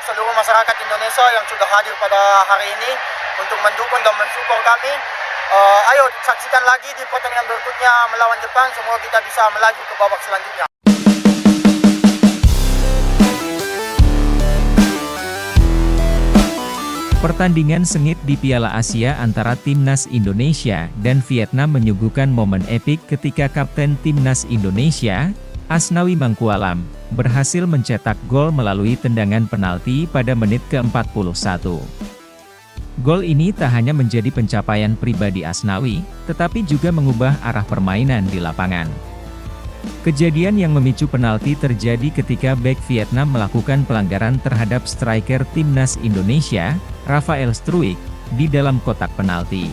untuk seluruh masyarakat Indonesia yang sudah hadir pada hari ini untuk mendukung dan mensupport kami. Ayo saksikan lagi di pertandingan berikutnya melawan Jepang. Semoga kita bisa melaju ke babak selanjutnya. Pertandingan sengit di Piala Asia antara Timnas Indonesia dan Vietnam menyuguhkan momen epik ketika Kapten Timnas Indonesia, Asnawi Mangkualam, berhasil mencetak gol melalui tendangan penalti pada menit ke-41. Gol ini tak hanya menjadi pencapaian pribadi Asnawi, tetapi juga mengubah arah permainan di lapangan. Kejadian yang memicu penalti terjadi ketika bek Vietnam melakukan pelanggaran terhadap striker Timnas Indonesia, Rafael Struijk, di dalam kotak penalti.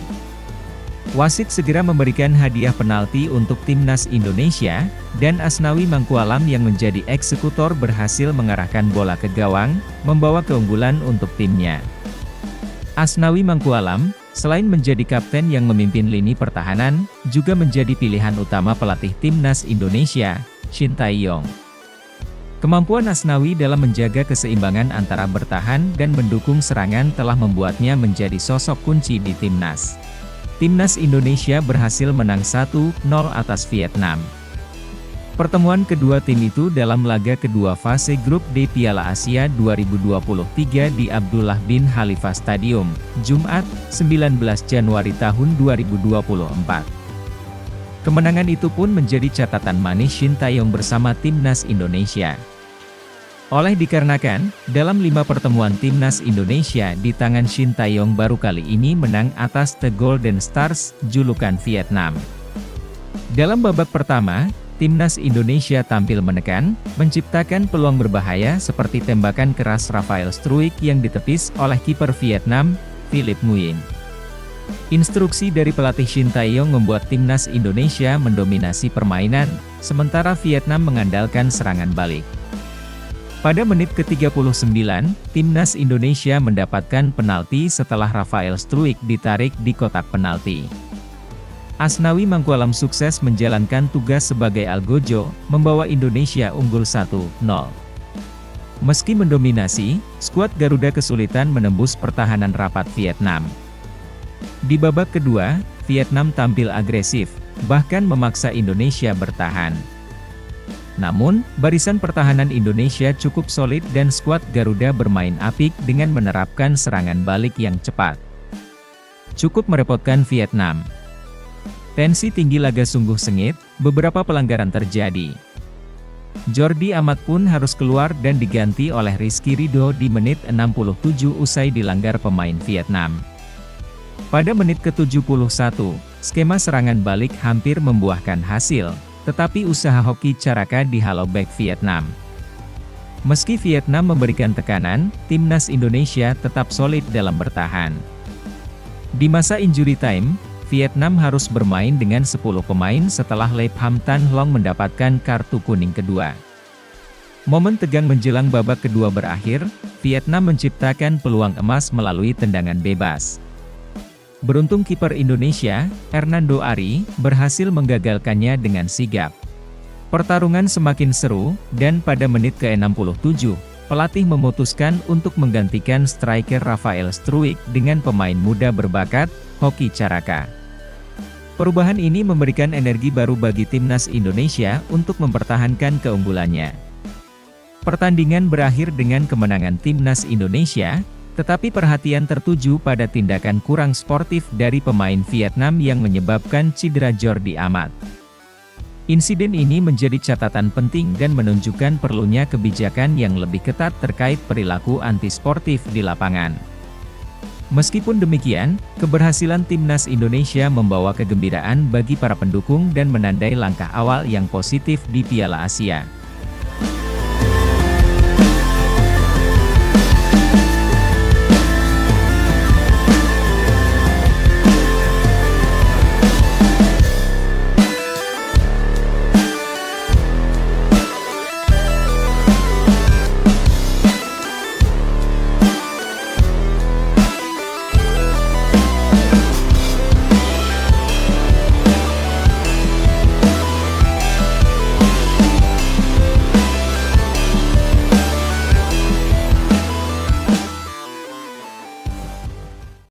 Wasit segera memberikan hadiah penalti untuk Timnas Indonesia, dan Asnawi Mangkualam yang menjadi eksekutor berhasil mengarahkan bola ke gawang, membawa keunggulan untuk timnya. Asnawi Mangkualam, selain menjadi kapten yang memimpin lini pertahanan, juga menjadi pilihan utama pelatih Timnas Indonesia, Shin Tae-yong. Kemampuan Asnawi dalam menjaga keseimbangan antara bertahan dan mendukung serangan telah membuatnya menjadi sosok kunci di Timnas. Timnas Indonesia berhasil menang 1-0 atas Vietnam. Pertemuan kedua tim itu dalam laga kedua fase grup D Piala Asia 2023 di Abdullah bin Khalifa Stadium, Jumat, 19 Januari tahun 2024. Kemenangan itu pun menjadi catatan manis Shin Tae-yong bersama Timnas Indonesia. Oleh dikarenakan, dalam 5 pertemuan Timnas Indonesia di tangan Shin Tae-yong baru kali ini menang atas The Golden Stars, julukan Vietnam. Dalam babak pertama, Timnas Indonesia tampil menekan, menciptakan peluang berbahaya seperti tembakan keras Rafael Struijk yang ditepis oleh kiper Vietnam, Philip Nguyen. Instruksi dari pelatih Shin Tae-yong membuat Timnas Indonesia mendominasi permainan, sementara Vietnam mengandalkan serangan balik. Pada menit ke-39, Timnas Indonesia mendapatkan penalti setelah Rafael Struijk ditarik di kotak penalti. Asnawi Mangkualam sukses menjalankan tugas sebagai algojo, membawa Indonesia unggul 1-0. Meski mendominasi, skuad Garuda kesulitan menembus pertahanan rapat Vietnam. Di babak kedua, Vietnam tampil agresif, bahkan memaksa Indonesia bertahan. Namun, barisan pertahanan Indonesia cukup solid dan skuad Garuda bermain apik dengan menerapkan serangan balik yang cepat. Cukup merepotkan Vietnam. Tensi tinggi laga sungguh sengit, beberapa pelanggaran terjadi. Jordi Amat pun harus keluar dan diganti oleh Rizky Ridho di menit 67 usai dilanggar pemain Vietnam. Pada menit ke-71, skema serangan balik hampir membuahkan hasil, tetapi usaha Hoki Caraka dihalau bek Vietnam. Meski Vietnam memberikan tekanan, Timnas Indonesia tetap solid dalam bertahan. Di masa injury time, Vietnam harus bermain dengan 10 pemain setelah Lep Ham Tan Long mendapatkan kartu kuning kedua. Momen tegang menjelang babak kedua berakhir, Vietnam menciptakan peluang emas melalui tendangan bebas. Beruntung kiper Indonesia, Hernando Ari, berhasil menggagalkannya dengan sigap. Pertarungan semakin seru, dan pada menit ke-67, pelatih memutuskan untuk menggantikan striker Rafael Struijk dengan pemain muda berbakat, Hoki Caraka. Perubahan ini memberikan energi baru bagi Timnas Indonesia untuk mempertahankan keunggulannya. Pertandingan berakhir dengan kemenangan Timnas Indonesia, tetapi perhatian tertuju pada tindakan kurang sportif dari pemain Vietnam yang menyebabkan cedera Jordi Amat. Insiden ini menjadi catatan penting dan menunjukkan perlunya kebijakan yang lebih ketat terkait perilaku anti-sportif di lapangan. Meskipun demikian, keberhasilan Timnas Indonesia membawa kegembiraan bagi para pendukung dan menandai langkah awal yang positif di Piala Asia.